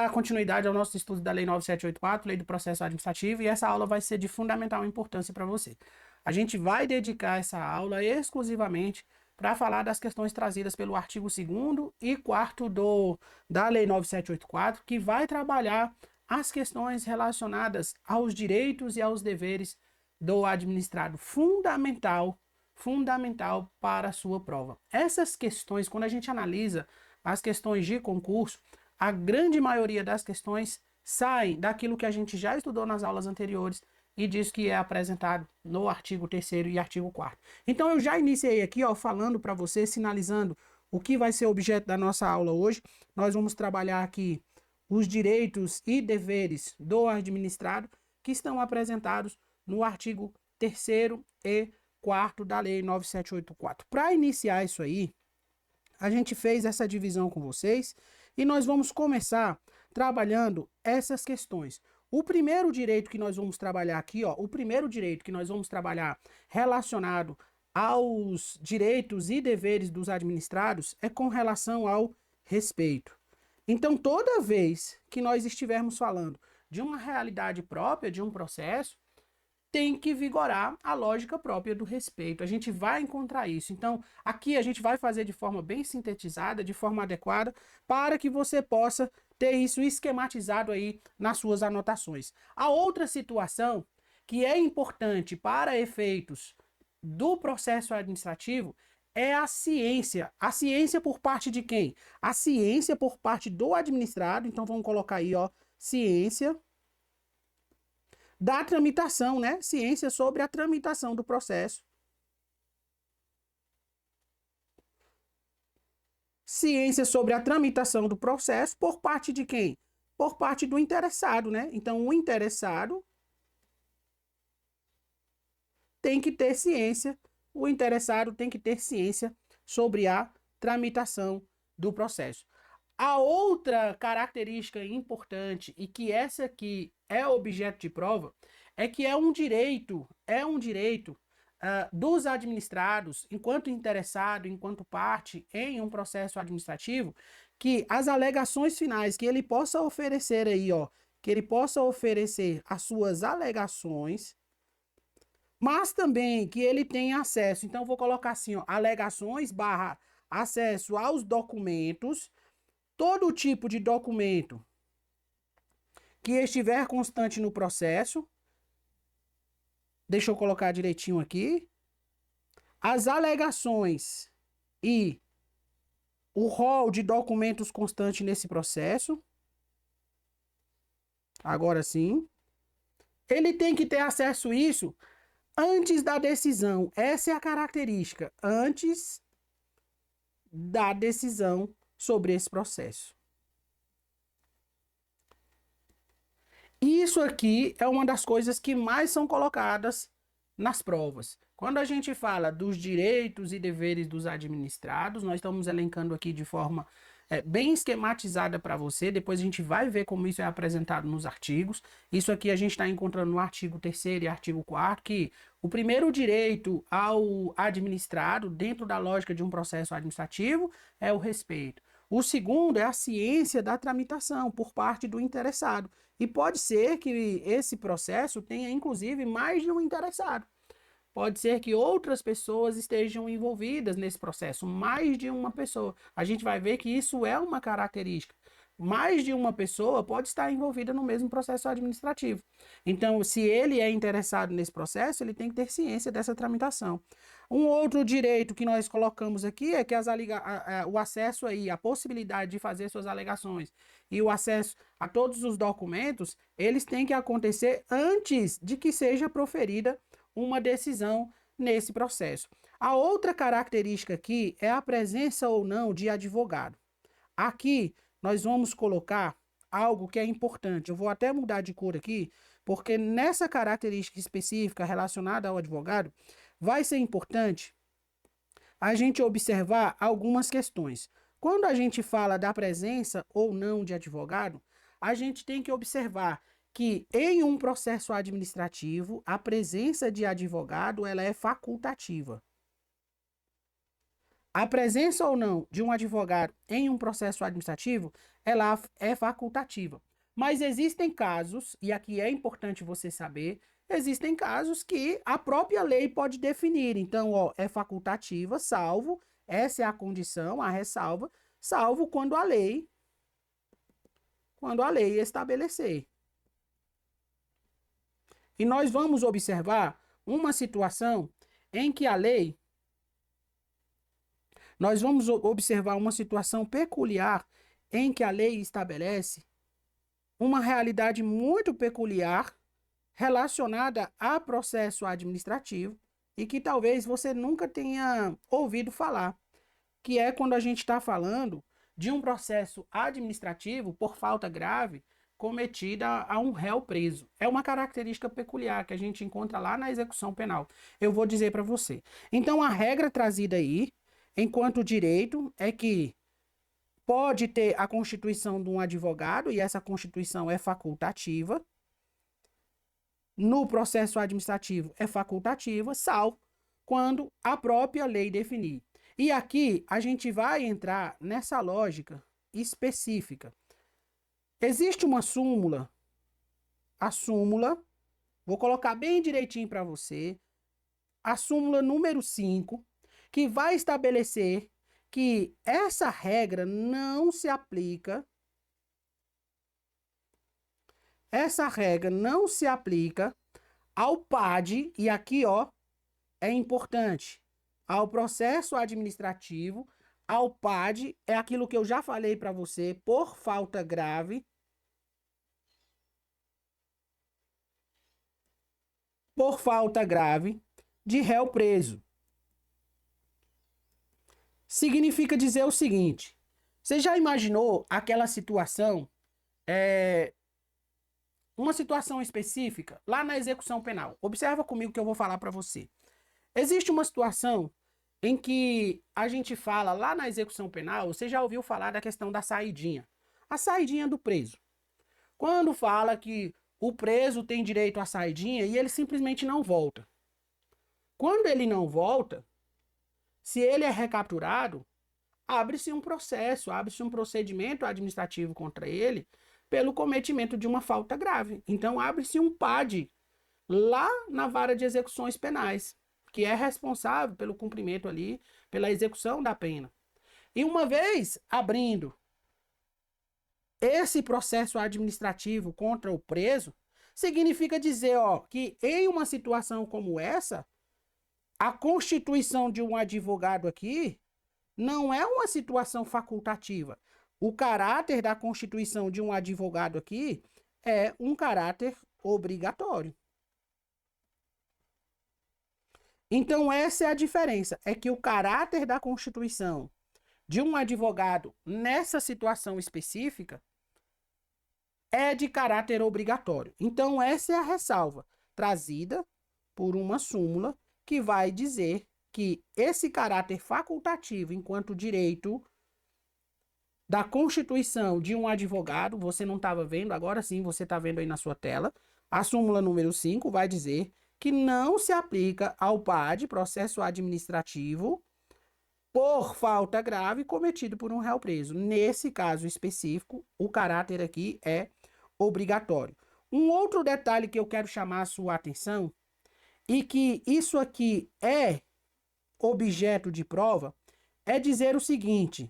dar continuidade ao nosso estudo da Lei 9784, Lei do Processo Administrativo, e essa aula vai ser de fundamental importância para você. A gente vai dedicar essa aula exclusivamente para falar das questões trazidas pelo artigo 2º e 4º da Lei 9784, que vai trabalhar as questões relacionadas aos direitos e aos deveres do administrado, fundamental para a sua prova. Essas questões, quando a gente analisa as questões de concurso, a grande maioria das questões saem daquilo que a gente já estudou nas aulas anteriores e diz que é apresentado no artigo 3º e artigo 4º. Então eu já iniciei aqui, ó, falando para você, sinalizando o que vai ser objeto da nossa aula hoje. Nós vamos trabalhar aqui os direitos e deveres do administrado que estão apresentados no artigo 3º e 4º da Lei 9784. Para iniciar isso aí, a gente fez essa divisão com vocês e nós vamos começar trabalhando essas questões. O primeiro direito que nós vamos trabalhar aqui, ó, o primeiro direito que nós vamos trabalhar relacionado aos direitos e deveres dos administrados é com relação ao respeito. Então, toda vez que nós estivermos falando de uma realidade própria, de um processo, tem que vigorar a lógica própria do respeito. A gente vai encontrar isso. Então, aqui a gente vai fazer de forma bem sintetizada, de forma adequada, para que você possa ter isso esquematizado aí nas suas anotações. A outra situação que é importante para efeitos do processo administrativo é a ciência. A ciência por parte de quem? A ciência por parte do administrado. Então, vamos colocar aí, ó, ciência da tramitação, né? Ciência sobre a tramitação do processo. Ciência sobre a tramitação do processo por parte de quem? Por parte do interessado, né? Então, o interessado tem que ter ciência, o interessado tem que ter ciência sobre a tramitação do processo. A outra característica importante, e que essa aqui é objeto de prova, é que é um direito dos administrados, enquanto interessado, enquanto parte em um processo administrativo, que as alegações finais que ele possa oferecer aí, ó, que ele possa oferecer as suas alegações, mas também que ele tenha acesso. Então, vou colocar assim, ó, alegações / acesso aos documentos, todo tipo de documento que estiver constante no processo. Deixa eu colocar direitinho aqui. As alegações e o rol de documentos constante nesse processo. Agora sim. Ele tem que ter acesso a isso antes da decisão. Essa é a característica. Antes da decisão sobre esse processo. Isso aqui é uma das coisas que mais são colocadas nas provas. Quando a gente fala dos direitos e deveres dos administrados, nós estamos elencando aqui de forma bem esquematizada para você. Depois a gente vai ver como isso é apresentado nos artigos. Isso aqui a gente está encontrando no artigo 3º e artigo 4º, que o primeiro direito ao administrado, dentro da lógica de um processo administrativo, é o respeito. O segundo é a ciência da tramitação por parte do interessado. E pode ser que esse processo tenha, inclusive, mais de um interessado. Pode ser que outras pessoas estejam envolvidas nesse processo, mais de uma pessoa. A gente vai ver que isso é uma característica. Mais de uma pessoa pode estar envolvida no mesmo processo administrativo. Então, se ele é interessado nesse processo, ele tem que ter ciência dessa tramitação. Um outro direito que nós colocamos aqui é que o acesso aí, a possibilidade de fazer suas alegações e o acesso a todos os documentos, eles têm que acontecer antes de que seja proferida uma decisão nesse processo. A outra característica aqui é a presença ou não de advogado. Aqui nós vamos colocar algo que é importante. Eu vou até mudar de cor aqui, porque nessa característica específica relacionada ao advogado, vai ser importante a gente observar algumas questões. Quando a gente fala da presença ou não de advogado, a gente tem que observar que em um processo administrativo, a presença de advogado ela é facultativa. A presença ou não de um advogado em um processo administrativo, ela é facultativa. Mas existem casos, e aqui é importante você saber, existem casos que a própria lei pode definir. Então, ó, é facultativa, salvo, essa é a condição, a ressalva, salvo quando a lei estabelecer. E nós vamos observar uma situação em que a lei, nós vamos observar uma situação peculiar em que a lei estabelece uma realidade muito peculiar relacionada a processo administrativo e que talvez você nunca tenha ouvido falar, que é quando a gente está falando de um processo administrativo por falta grave cometida a um réu preso. É uma característica peculiar que a gente encontra lá na execução penal. Eu vou dizer para você. Então, a regra trazida aí, enquanto direito, é que pode ter a constituição de um advogado, e essa constituição é facultativa. No processo administrativo é facultativa, salvo quando a própria lei definir. E aqui a gente vai entrar nessa lógica específica. Existe uma súmula, a súmula, vou colocar bem direitinho para você, a súmula número 5, que vai estabelecer que essa regra não se aplica, ao PAD, e aqui, ó, é importante, ao processo administrativo, ao PAD, é aquilo que eu já falei para você, por falta grave, de réu preso. Significa dizer o seguinte: você já imaginou aquela situação, uma situação específica, lá na execução penal? Observa comigo que eu vou falar para você. Existe uma situação em que a gente fala lá na execução penal, você já ouviu falar da questão da saidinha. A saidinha do preso. Quando fala que o preso tem direito à saidinha e ele simplesmente não volta. Quando ele não volta, se ele é recapturado, abre-se um processo, abre-se um procedimento administrativo contra ele pelo cometimento de uma falta grave. Então, abre-se um PAD lá na vara de execuções penais, que é responsável pelo cumprimento ali, pela execução da pena. E uma vez abrindo esse processo administrativo contra o preso, significa dizer, ó, que em uma situação como essa, a constituição de um advogado aqui não é uma situação facultativa. O caráter da constituição de um advogado aqui é um caráter obrigatório. Então, essa é a diferença. É que o caráter da constituição de um advogado nessa situação específica é de caráter obrigatório. Então, essa é a ressalva trazida por uma súmula que vai dizer que esse caráter facultativo, enquanto direito da constituição de um advogado, você não estava vendo, agora sim você está vendo aí na sua tela, a súmula número 5 vai dizer que não se aplica ao PAD, processo administrativo, por falta grave cometido por um réu preso. Nesse caso específico, o caráter aqui é obrigatório. Um outro detalhe que eu quero chamar a sua atenção, e que isso aqui é objeto de prova, é dizer o seguinte: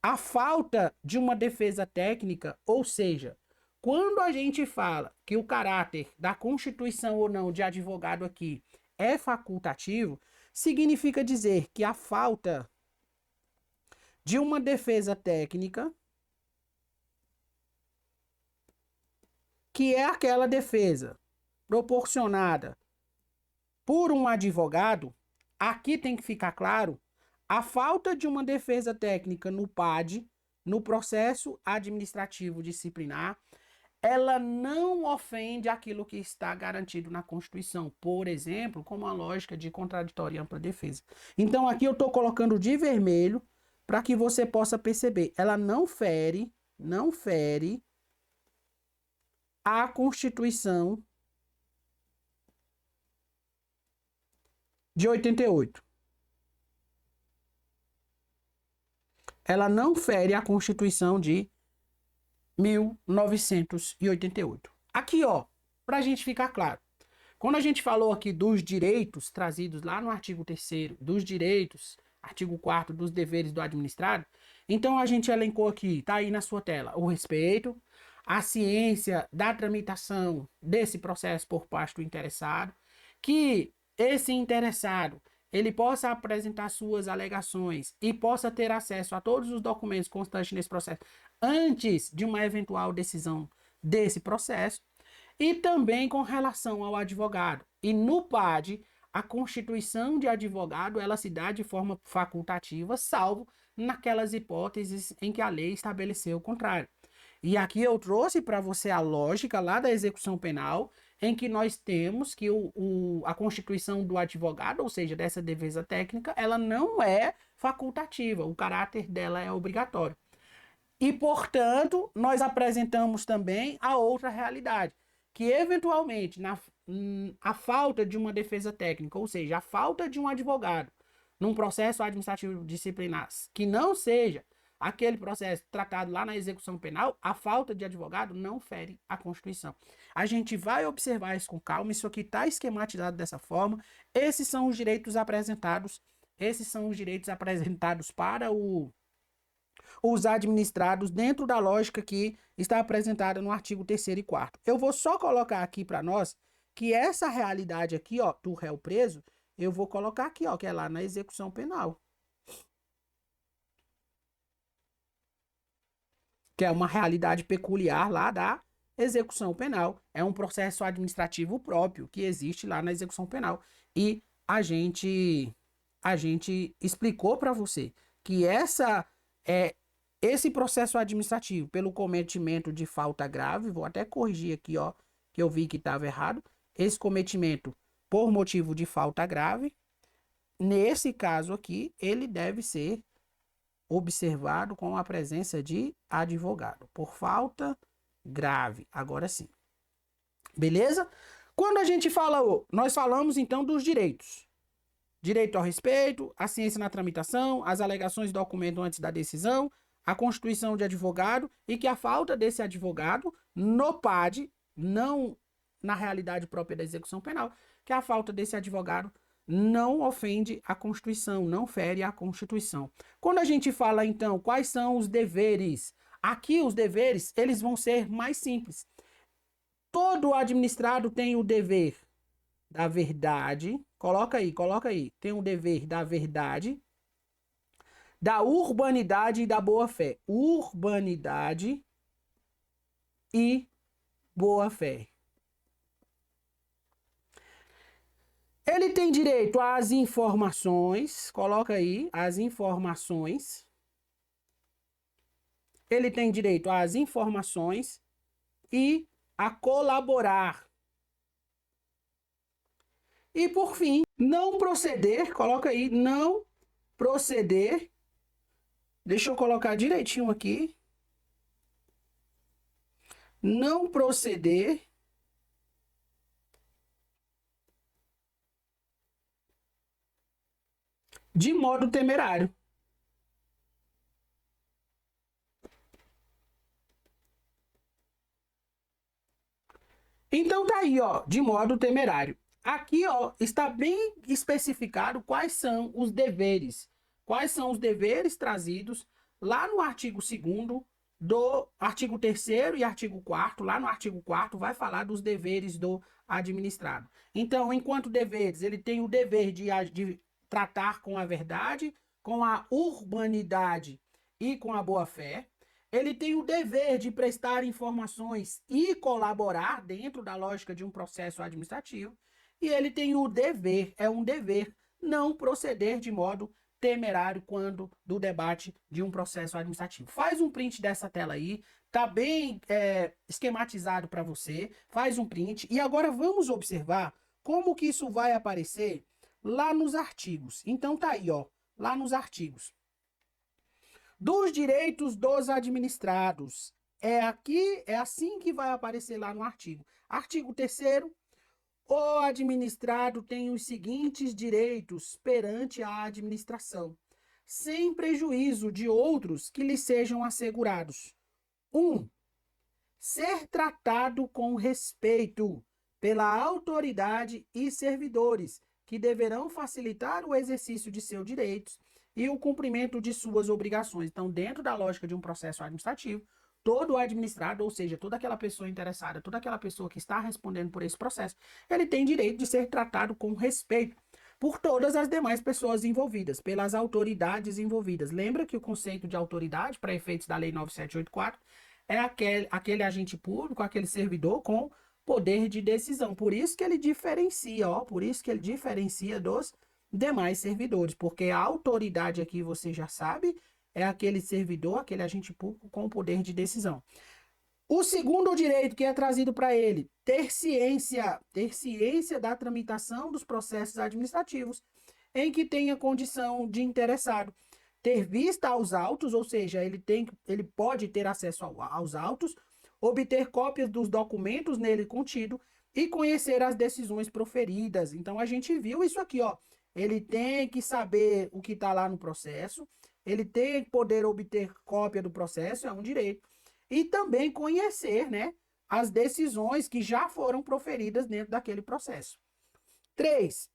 a falta de uma defesa técnica, ou seja, quando a gente fala que o caráter da constituição ou não de advogado aqui é facultativo, significa dizer que a falta de uma defesa técnica, que é aquela defesa proporcionada por um advogado, aqui tem que ficar claro, a falta de uma defesa técnica no PAD, no processo administrativo disciplinar, ela não ofende aquilo que está garantido na Constituição, por exemplo, como a lógica de contraditória e ampla defesa. Então, aqui eu estou colocando de vermelho para que você possa perceber. Ela não fere a Constituição de 88. ela não fere a Constituição de 1988. Aqui, ó, para a gente ficar claro. Quando a gente falou aqui dos direitos trazidos lá no artigo 3º, dos direitos, artigo 4º, dos deveres do administrado, então a gente elencou aqui, tá aí na sua tela, o respeito, a ciência da tramitação desse processo por parte do interessado, que esse interessado ele possa apresentar suas alegações e possa ter acesso a todos os documentos constantes nesse processo antes de uma eventual decisão desse processo, e também com relação ao advogado. E no PAD, a constituição de advogado ela se dá de forma facultativa, salvo naquelas hipóteses em que a lei estabeleceu o contrário. E aqui eu trouxe para você a lógica lá da execução penal, em que nós temos que a constituição do advogado, ou seja, dessa defesa técnica, ela não é facultativa, o caráter dela é obrigatório. E, portanto, nós apresentamos também a outra realidade, que eventualmente a falta de uma defesa técnica, ou seja, a falta de um advogado num processo administrativo disciplinar que não seja aquele processo tratado lá na execução penal, a falta de advogado não fere a Constituição. A gente vai observar isso com calma, isso aqui está esquematizado dessa forma. Esses são os direitos apresentados para os administrados dentro da lógica que está apresentada no artigo 3º e 4º. Eu vou só colocar aqui para nós que essa realidade aqui, ó, do réu preso, eu vou colocar aqui, ó, que é lá na execução penal. Que é uma realidade peculiar lá da execução penal. É um processo administrativo próprio que existe lá na execução penal. E a gente explicou para você que esse processo administrativo pelo cometimento de falta grave, vou até corrigir aqui, ó, que eu vi que estava errado, esse cometimento por motivo de falta grave, nesse caso aqui, ele deve ser observado com a presença de advogado, por falta grave, agora sim. Beleza? Quando a gente fala, nós falamos então dos direitos. Direito ao respeito, a ciência na tramitação, as alegações do documento antes da decisão, a constituição de advogado e que a falta desse advogado no PAD, não na realidade própria da execução penal, que a falta desse advogado não ofende a Constituição, não fere a Constituição. Quando a gente fala, então, quais são os deveres, aqui os deveres, eles vão ser mais simples. Todo administrado tem o dever da verdade, coloca aí, tem o dever da verdade, da urbanidade e da boa-fé. Urbanidade e boa-fé. Ele tem direito às informações, coloca aí, as informações. Ele tem direito às informações e a colaborar. E, por fim, não proceder, coloca aí, não proceder. Deixa eu colocar direitinho aqui. Não proceder de modo temerário. Então tá aí, ó, de modo temerário. Aqui, ó, está bem especificado quais são os deveres. Quais são os deveres trazidos lá no artigo 2º do artigo 3º e artigo 4º. Lá no artigo 4º vai falar dos deveres do administrado. Então, enquanto deveres, ele tem o dever de tratar com a verdade, com a urbanidade e com a boa-fé. Ele tem o dever de prestar informações e colaborar dentro da lógica de um processo administrativo. E ele tem o dever, é um dever, não proceder de modo temerário quando do debate de um processo administrativo. Faz um print dessa tela aí, tá bem esquematizado para você, faz um print. E agora vamos observar como que isso vai aparecer lá nos artigos. Então tá aí, ó, lá nos artigos. Dos direitos dos administrados. É assim que vai aparecer lá no artigo. Artigo 3º. O administrado tem os seguintes direitos perante a administração. sem prejuízo de outros que lhe sejam assegurados. 1. Ser tratado com respeito pela autoridade e servidores, que deverão facilitar o exercício de seus direitos e o cumprimento de suas obrigações. Então, dentro da lógica de um processo administrativo, todo administrado, ou seja, toda aquela pessoa interessada, toda aquela pessoa que está respondendo por esse processo, ele tem direito de ser tratado com respeito por todas as demais pessoas envolvidas, pelas autoridades envolvidas. Lembra que o conceito de autoridade, para efeitos da Lei 9784, é aquele agente público, aquele servidor com poder de decisão. Por isso que ele diferencia, ó, por isso que ele diferencia dos demais servidores, porque a autoridade aqui, você já sabe, é aquele servidor, aquele agente público com poder de decisão. O segundo direito que é trazido para ele, ter ciência da tramitação dos processos administrativos em que tenha condição de interessado, ter vista aos autos, ou seja, ele pode ter acesso aos autos, obter cópias dos documentos nele contido e conhecer as decisões proferidas. Então a gente viu isso aqui, ó. Ele tem que saber o que está lá no processo, ele tem que poder obter cópia do processo, é um direito, e também conhecer, né, as decisões que já foram proferidas dentro daquele processo. 3.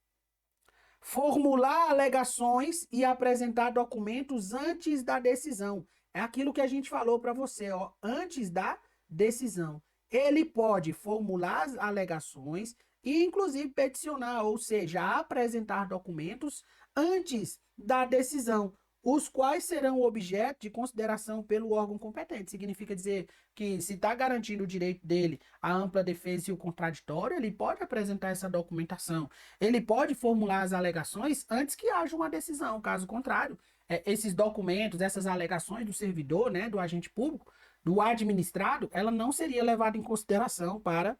Formular alegações e apresentar documentos antes da decisão. É aquilo que a gente falou para você, ó, antes da decisão. Ele pode formular as alegações e, inclusive, peticionar, ou seja, apresentar documentos antes da decisão, os quais serão objeto de consideração pelo órgão competente. Significa dizer que, se está garantindo o direito dele à ampla defesa e o contraditório, ele pode apresentar essa documentação. Ele pode formular as alegações antes que haja uma decisão. Caso contrário, esses documentos, essas alegações do servidor, né, do agente público, do administrado, ela não seria levada em consideração para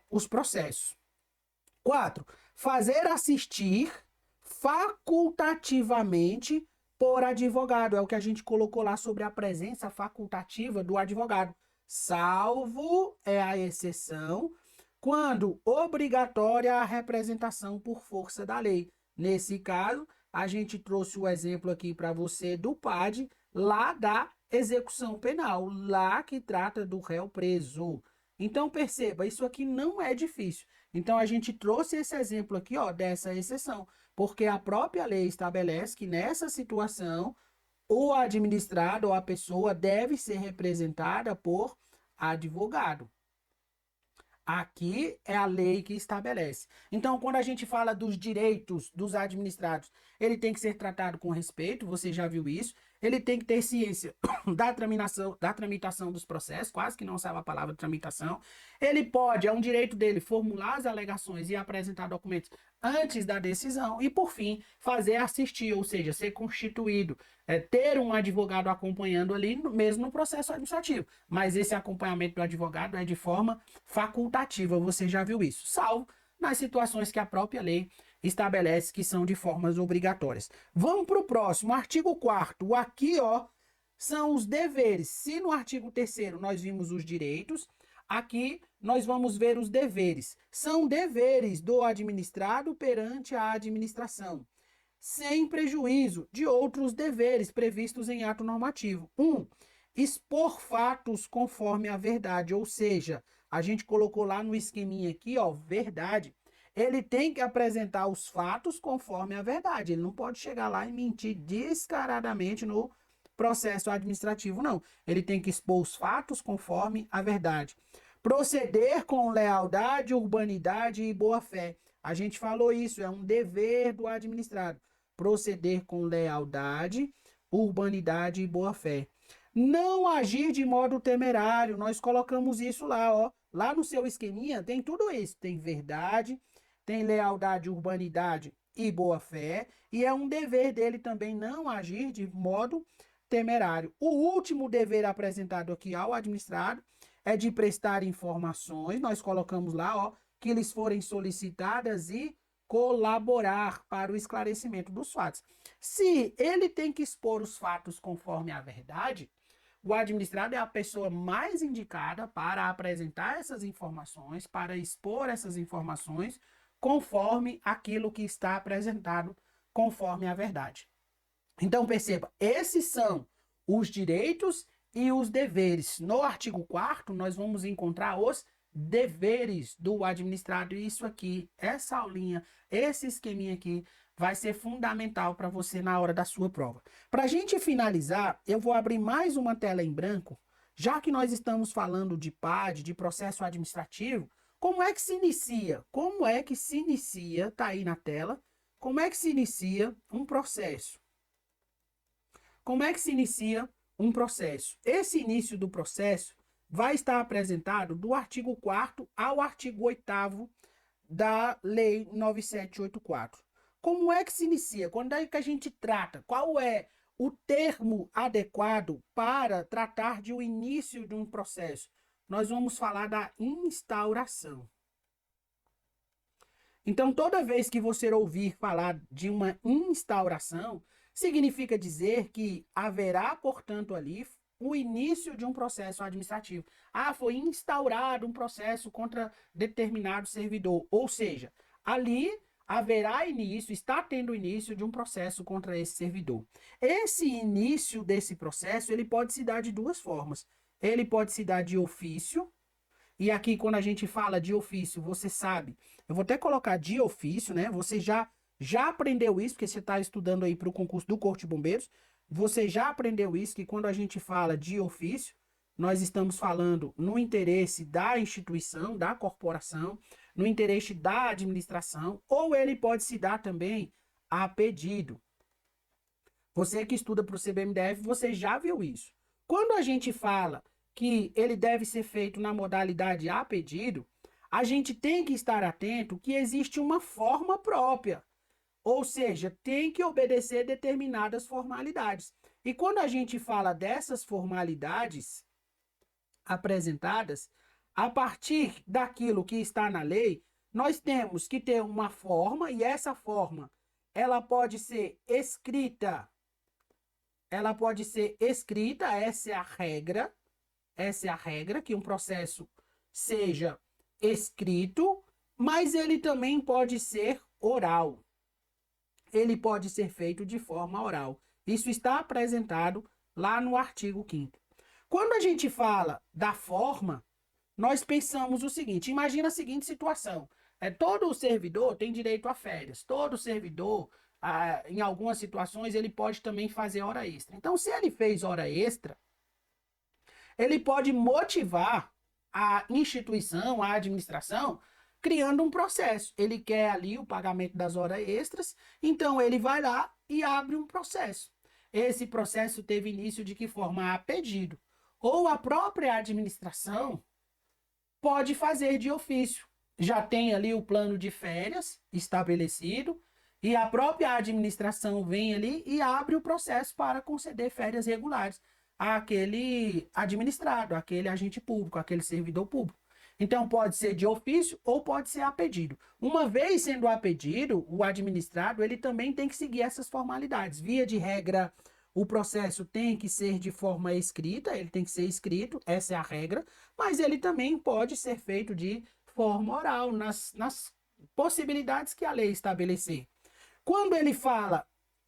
os processos. 4. Fazer assistir facultativamente por advogado. É o que a gente colocou lá sobre a presença facultativa do advogado. Salvo é a exceção quando obrigatória a representação por força da lei. Nesse caso, a gente trouxe o exemplo aqui para você do PAD, lá da execução penal, lá que trata do réu preso. Então, perceba, isso aqui não é difícil. Então, a gente trouxe esse exemplo aqui, ó, dessa exceção, porque a própria lei estabelece que nessa situação, o administrado ou a pessoa deve ser representada por advogado. Aqui é a lei que estabelece. Então, quando a gente fala dos direitos dos administrados, ele tem que ser tratado com respeito, você já viu isso. Ele tem que ter ciência da tramitação dos processos, quase que não sabe a palavra tramitação. Ele pode, é um direito dele, formular as alegações e apresentar documentos antes da decisão. E, por fim, fazer assistir, ou seja, ser constituído, ter um advogado acompanhando ali, mesmo no processo administrativo. Mas esse acompanhamento do advogado é de forma facultativa, você já viu isso, salvo nas situações que a própria lei estabelece que são de formas obrigatórias. Vamos para o próximo, artigo 4º. Aqui, ó, são os deveres. Se no artigo 3º nós vimos os direitos, aqui nós vamos ver os deveres. São deveres do administrado perante a administração, sem prejuízo de outros deveres previstos em ato normativo. 1. Expor fatos conforme a verdade, ou seja, a gente colocou lá no esqueminha aqui, ó, verdade. Ele tem que apresentar os fatos conforme a verdade. Ele não pode chegar lá e mentir descaradamente no processo administrativo, não. Ele tem que expor os fatos conforme a verdade. Proceder com lealdade, urbanidade e boa-fé. A gente falou isso, é um dever do administrado. Proceder com lealdade, urbanidade e boa-fé. Não agir de modo temerário. Nós colocamos isso lá, ó. Lá no seu esqueminha tem tudo isso. Tem verdade, tem lealdade, urbanidade e boa-fé. E é um dever dele também não agir de modo temerário. O último dever apresentado aqui ao administrado é de prestar informações. Nós colocamos lá, ó, que lhes forem solicitadas e colaborar para o esclarecimento dos fatos. Se ele tem que expor os fatos conforme a verdade, o administrado é a pessoa mais indicada para apresentar essas informações, para expor essas informações conforme aquilo que está apresentado, conforme a verdade. Então, perceba, esses são os direitos e os deveres. No artigo 4º, nós vamos encontrar os deveres do administrado. E isso aqui, essa aulinha, esse esqueminha aqui, vai ser fundamental para você na hora da sua prova. Para a gente finalizar, eu vou abrir mais uma tela em branco, já que nós estamos falando de PAD, de processo administrativo. Como é que se inicia? Como é que se inicia? Tá aí na tela. Como é que se inicia um processo? Como é que se inicia um processo? Esse início do processo vai estar apresentado do artigo 4º ao artigo 8º da Lei 9784. Como é que se inicia? Quando é que a gente trata? Qual é o termo adequado para tratar de o início de um processo? Nós vamos falar da instauração. Então, toda vez que você ouvir falar de uma instauração, significa dizer que haverá, portanto, ali o início de um processo administrativo. Ah, foi instaurado um processo contra determinado servidor. Ou seja, ali haverá início, está tendo início de um processo contra esse servidor. Esse início desse processo, ele pode se dar de duas formas. Ele pode se dar de ofício, e aqui, quando a gente fala de ofício, você sabe, eu vou até colocar de ofício, né? Você já aprendeu isso, porque você está estudando aí para o concurso do Corpo de Bombeiros. Você já aprendeu isso, que quando a gente fala de ofício, nós estamos falando no interesse da instituição, da corporação, no interesse da administração, ou ele pode se dar também a pedido. Você que estuda para o CBMDF, você já viu isso. Quando a gente fala que ele deve ser feito na modalidade a pedido, a gente tem que estar atento que existe uma forma própria. Ou seja, tem que obedecer determinadas formalidades. E quando a gente fala dessas formalidades apresentadas, a partir daquilo que está na lei, nós temos que ter uma forma, e essa forma, ela pode ser escrita. Ela pode ser escrita, essa é a regra, que um processo seja escrito, mas ele também pode ser oral. Ele pode ser feito de forma oral. Isso está apresentado lá no artigo 5º. Quando a gente fala da forma, nós pensamos o seguinte, imagina a seguinte situação, todo servidor tem direito a férias, todo servidor, em algumas situações, ele pode também fazer hora extra. Então, se ele fez hora extra, ele pode motivar a instituição, a administração, criando um processo. Ele quer ali o pagamento das horas extras, então ele vai lá e abre um processo. Esse processo teve início de que forma? A pedido. Ou a própria administração pode fazer de ofício. Já tem ali o plano de férias estabelecido e a própria administração vem ali e abre o processo para conceder férias regulares àquele administrado, àquele agente público, àquele servidor público. Então, pode ser de ofício ou pode ser a pedido. Uma vez sendo a pedido, o administrado ele também tem que seguir essas formalidades. Via de regra, o processo tem que ser de forma escrita, ele tem que ser escrito, essa é a regra, mas ele também pode ser feito de forma oral, nas possibilidades que a lei estabelecer. Quando ele fala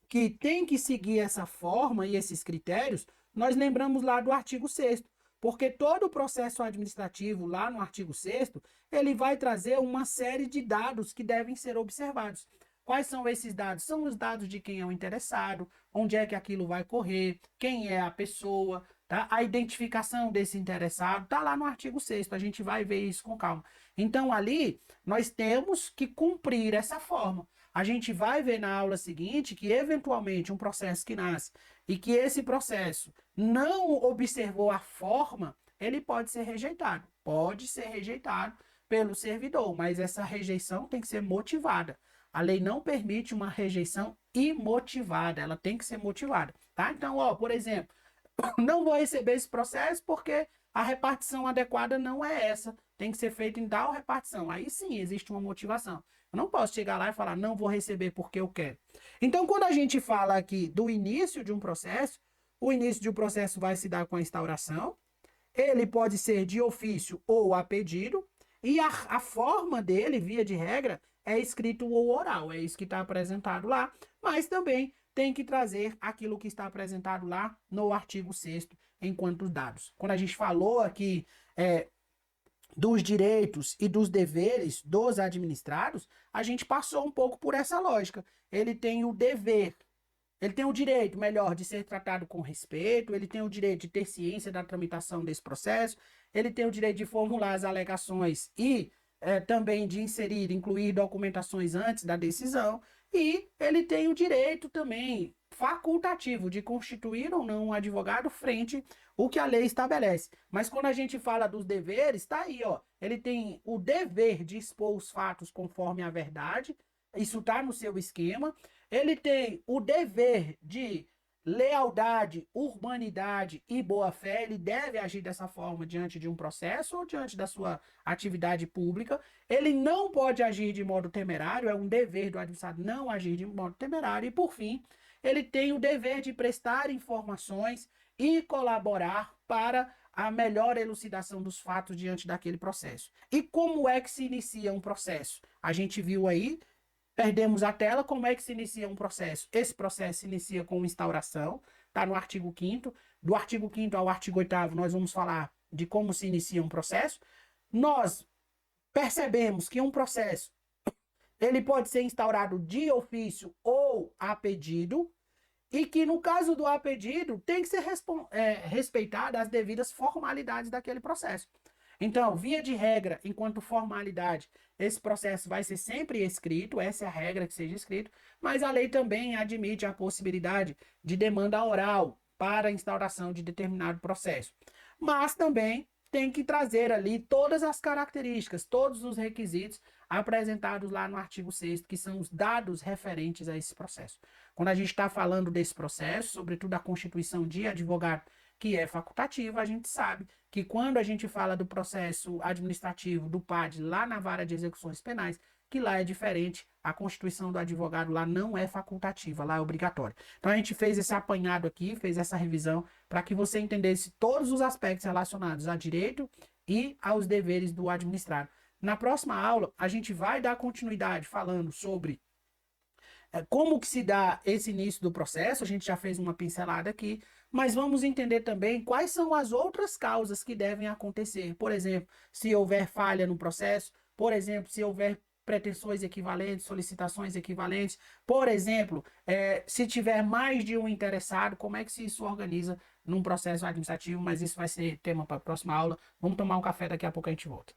que tem que seguir essa forma e esses critérios, nós lembramos lá do artigo 6º, porque todo o processo administrativo lá no artigo 6º, ele vai trazer uma série de dados que devem ser observados. Quais são esses dados? São os dados de quem é o interessado, onde é que aquilo vai correr, quem é a pessoa, tá? A identificação desse interessado está lá no artigo 6º, a gente vai ver isso com calma. Então, ali, nós temos que cumprir essa forma. A gente vai ver na aula seguinte que, eventualmente, um processo que nasce e que esse processo não observou a forma, ele pode ser rejeitado. Pode ser rejeitado pelo servidor, mas essa rejeição tem que ser motivada. A lei não permite uma rejeição imotivada, ela tem que ser motivada, tá? Então, ó, por exemplo, não vou receber esse processo porque a repartição adequada não é essa, tem que ser feita em tal repartição. Aí sim existe uma motivação. Eu não posso chegar lá e falar, não vou receber porque eu quero. Então, quando a gente fala aqui do início de um processo, o início de um processo vai se dar com a instauração, ele pode ser de ofício ou a pedido, e a forma dele, via de regra, é escrito ou oral, é isso que está apresentado lá, mas também tem que trazer aquilo que está apresentado lá no artigo 6º enquanto dados. Quando a gente falou aqui dos direitos e dos deveres dos administrados, a gente passou um pouco por essa lógica. Ele tem o dever, ele tem o direito, melhor, de ser tratado com respeito, ele tem o direito de ter ciência da tramitação desse processo, ele tem o direito de formular as alegações e também de inserir, incluir documentações antes da decisão, e ele tem o direito também facultativo de constituir ou não um advogado frente o que a lei estabelece. Mas quando a gente fala dos deveres, tá aí, ó. Ele tem o dever de expor os fatos conforme a verdade, isso tá no seu esquema. Ele tem o dever de lealdade, urbanidade e boa-fé. Ele deve agir dessa forma diante de um processo ou diante da sua atividade pública. Ele não pode agir de modo temerário, é um dever do adversário não agir de modo temerário. E, por fim, ele tem o dever de prestar informações e colaborar para a melhor elucidação dos fatos diante daquele processo. E como é que se inicia um processo? A gente viu aí, perdemos a tela, como é que se inicia um processo? Esse processo se inicia com instauração, está no artigo 5º. Do artigo 5º ao artigo 8º, nós vamos falar de como se inicia um processo. Nós percebemos que um processo ele pode ser instaurado de ofício ou a pedido, e que no caso do a pedido tem que ser respeitada as devidas formalidades daquele processo. Então, via de regra, enquanto formalidade, esse processo vai ser sempre escrito, essa é a regra que seja escrito, mas a lei também admite a possibilidade de demanda oral para a instauração de determinado processo. Mas também tem que trazer ali todas as características, todos os requisitos apresentados lá no artigo 6º, que são os dados referentes a esse processo. Quando a gente está falando desse processo, sobretudo a constituição de advogado, que é facultativa, a gente sabe que quando a gente fala do processo administrativo do PAD lá na vara de execuções penais, que lá é diferente, a constituição do advogado lá não é facultativa, lá é obrigatória. Então a gente fez esse apanhado aqui, fez essa revisão para que você entendesse todos os aspectos relacionados a direito e aos deveres do administrado. Na próxima aula, a gente vai dar continuidade falando sobre como que se dá esse início do processo, a gente já fez uma pincelada aqui, mas vamos entender também quais são as outras causas que devem acontecer. Por exemplo, se houver falha no processo, por exemplo, se houver pretensões equivalentes, solicitações equivalentes, por exemplo, se tiver mais de um interessado, como é que se isso organiza num processo administrativo, mas isso vai ser tema para a próxima aula. Vamos tomar um café, daqui a pouco a gente volta.